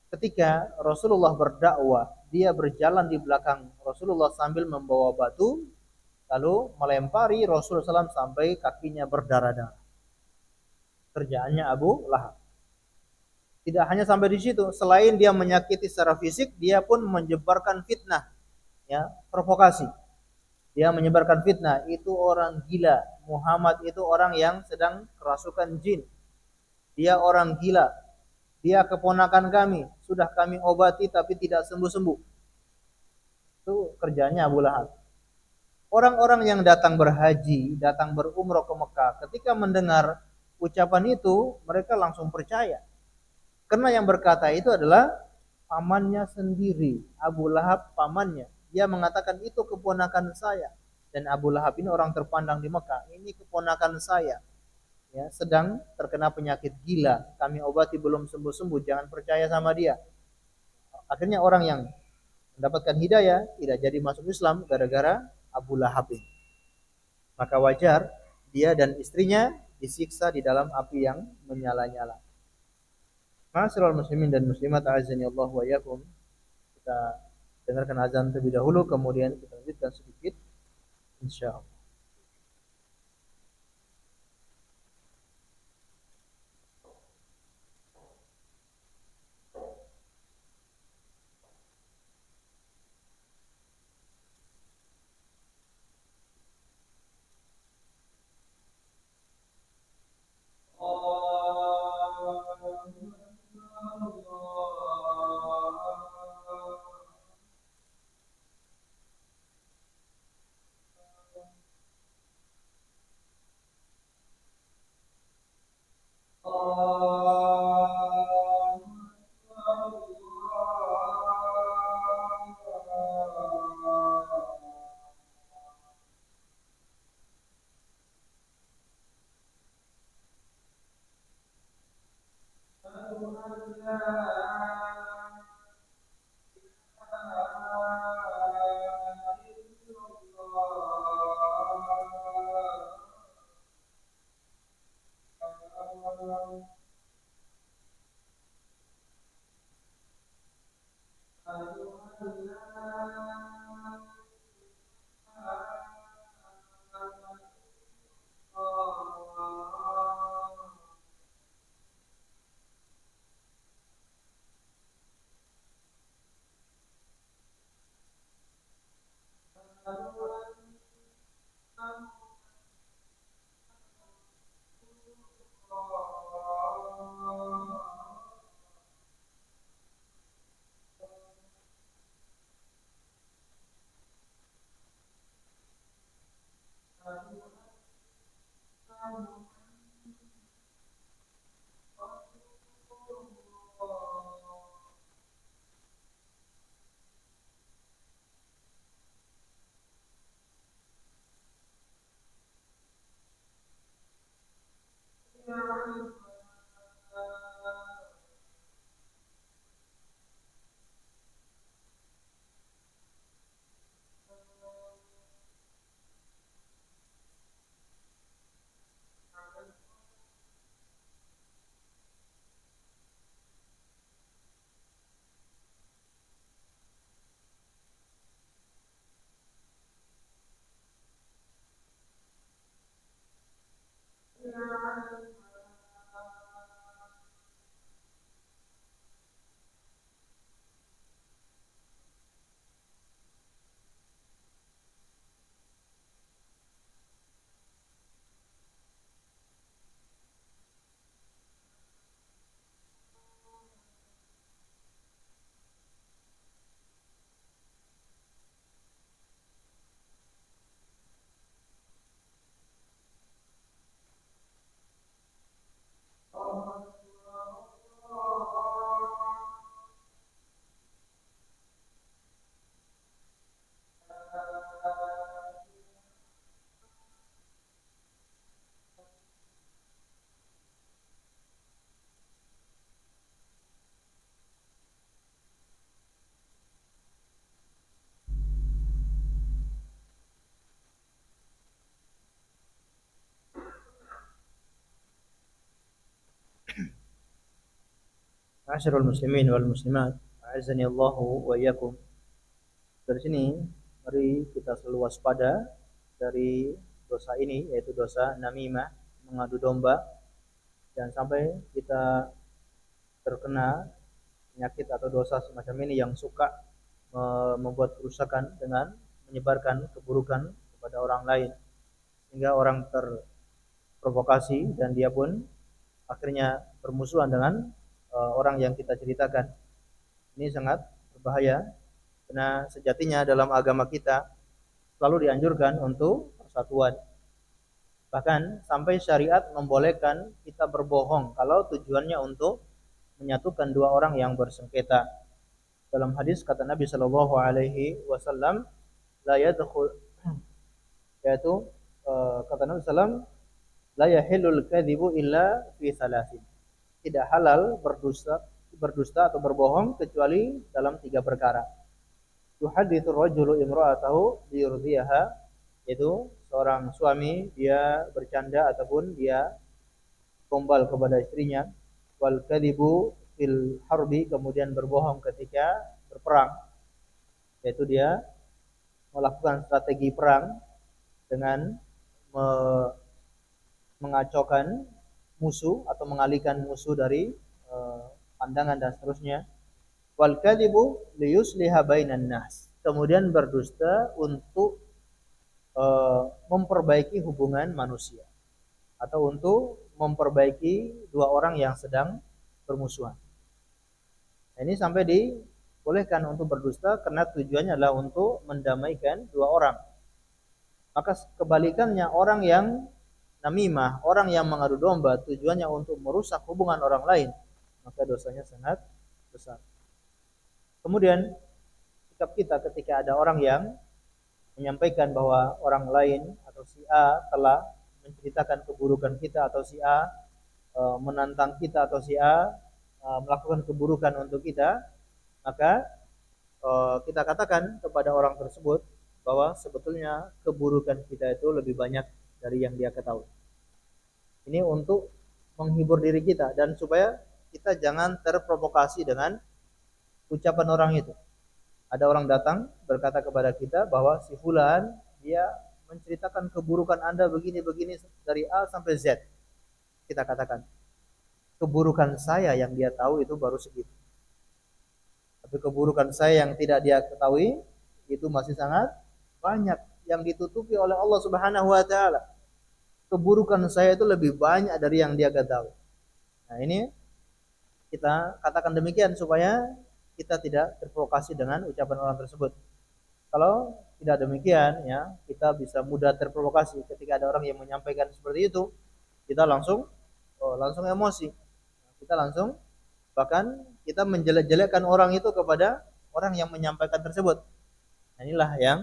ketika Rasulullah berdakwah, dia berjalan di belakang Rasulullah sambil membawa batu, lalu melempari Rasulullah SAW sampai kakinya berdarah-darah. Kerjaannya Abu Lahab. Tidak hanya sampai di situ, selain dia menyakiti secara fisik, dia pun menyebarkan fitnah, ya, provokasi. Dia menyebarkan fitnah, itu orang gila. Muhammad itu orang yang sedang kerasukan jin. Dia orang gila. Dia keponakan kami, sudah kami obati tapi tidak sembuh-sembuh. Itu kerjanya Abu Lahab. Orang-orang yang datang berhaji, datang berumrah ke Mekah, ketika mendengar ucapan itu, mereka langsung percaya. Karena yang berkata itu adalah pamannya sendiri, Abu Lahab pamannya. Dia mengatakan itu keponakan saya. Dan Abu Lahab ini orang terpandang di Mekah. Ini keponakan saya, ya, sedang terkena penyakit gila. Kami obati belum sembuh-sembuh. Jangan percaya sama dia. Akhirnya orang yang mendapatkan hidayah tidak jadi masuk Islam gara-gara Abu Lahab ini. Maka wajar dia dan istrinya disiksa di dalam api yang menyala-nyala. Ma'asyiral muslimin dan muslimat a'azzani Allah wa iyyakum. Kita dengarkan azan terlebih dahulu kemudian kita lanjutkan sedikit insyaallah. Ma'asyiral muslimin wal muslimat, a'azzani Allahu wa iyyakum. Dari sini mari kita selalu waspada dari dosa ini, yaitu dosa namimah, mengadu domba. Jangan sampai kita terkena penyakit atau dosa semacam ini yang suka membuat kerusakan dengan menyebarkan keburukan kepada orang lain, sehingga orang terprovokasi dan dia pun akhirnya bermusuhan dengan orang yang kita ceritakan. Ini sangat berbahaya karena sejatinya dalam agama kita selalu dianjurkan untuk persatuan. Bahkan sampai syariat membolehkan kita berbohong kalau tujuannya untuk menyatukan dua orang yang bersengketa. Dalam hadis kata Nabi Shallallahu Alaihi Wasallam, la yadkhul yaitu kata Nabi SAW, la yahillul kadzibu illa fi salasin. Tidak halal berdusta atau berbohong kecuali dalam 3 perkara. Yuhaditsu rajulu imra'atahu liyurdiyaha, yaitu seorang suami dia bercanda ataupun dia gombal kepada istrinya. Wal kadzibu fil harbi, kemudian berbohong ketika berperang, yaitu dia melakukan strategi perang dengan mengacaukan musuh atau mengalihkan musuh dari pandangan dan seterusnya. Wal kadzibu liyusliha bainan nas, kemudian berdusta untuk memperbaiki hubungan manusia atau untuk memperbaiki dua orang yang sedang bermusuhan. Nah, ini sampai dibolehkan untuk berdusta karena tujuannya adalah untuk mendamaikan dua orang. Maka kebalikannya, orang yang namimah, orang yang mengadu domba, tujuannya untuk merusak hubungan orang lain, maka dosanya sangat besar. Kemudian sikap kita ketika ada orang yang menyampaikan bahwa orang lain atau si A telah menceritakan keburukan kita, atau si A menantang kita, atau si A melakukan keburukan untuk kita, maka kita katakan kepada orang tersebut bahwa sebetulnya keburukan kita itu lebih banyak dari yang dia ketahui. Ini untuk menghibur diri kita dan supaya kita jangan terprovokasi dengan ucapan orang itu. Ada orang datang berkata kepada kita bahwa si fulan dia menceritakan keburukan Anda begini-begini dari A sampai Z. Kita katakan, keburukan saya yang dia tahu itu baru segitu. Tapi keburukan saya yang tidak dia ketahui itu masih sangat banyak yang ditutupi oleh Allah Subhanahu wa taala. Keburukan saya itu lebih banyak dari yang dia ketahui. Nah, ini kita katakan demikian supaya kita tidak terprovokasi dengan ucapan orang tersebut. Kalau tidak demikian, ya, kita bisa mudah terprovokasi ketika ada orang yang menyampaikan seperti itu, kita langsung emosi. Kita langsung, bahkan kita menjelek-jelekkan orang itu kepada orang yang menyampaikan tersebut. Nah, inilah yang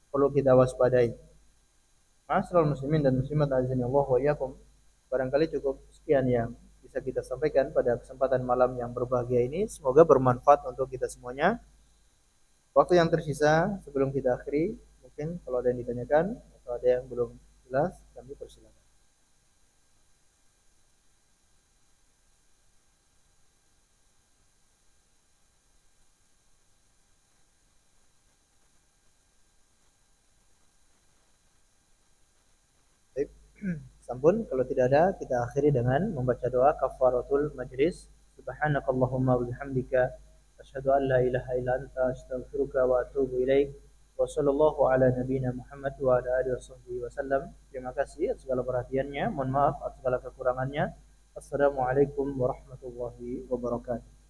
perlu kita waspadai. Ma'asyiral muslimin dan muslimat azanillahu wa iyyakum. Barangkali cukup sekian yang bisa kita sampaikan pada kesempatan malam yang berbahagia ini. Semoga bermanfaat untuk kita semuanya. Waktu yang tersisa sebelum kita akhiri, mungkin kalau ada yang ditanyakan atau ada yang belum jelas, kami persilakan. Baik. Sampun, kalau tidak ada, kita akhiri dengan membaca doa kafaratul majlis. Subhanakallahumma wa bihamdika asyhadu an la ilaha illa anta astaghfiruka wa atubu ilaik. Wa sallallahu ala nabiyyina Muhammad wa ala alihi wasallam. Terima kasih atas segala perhatiannya. Mohon maaf atas segala kekurangannya. Assalamualaikum warahmatullahi wabarakatuh.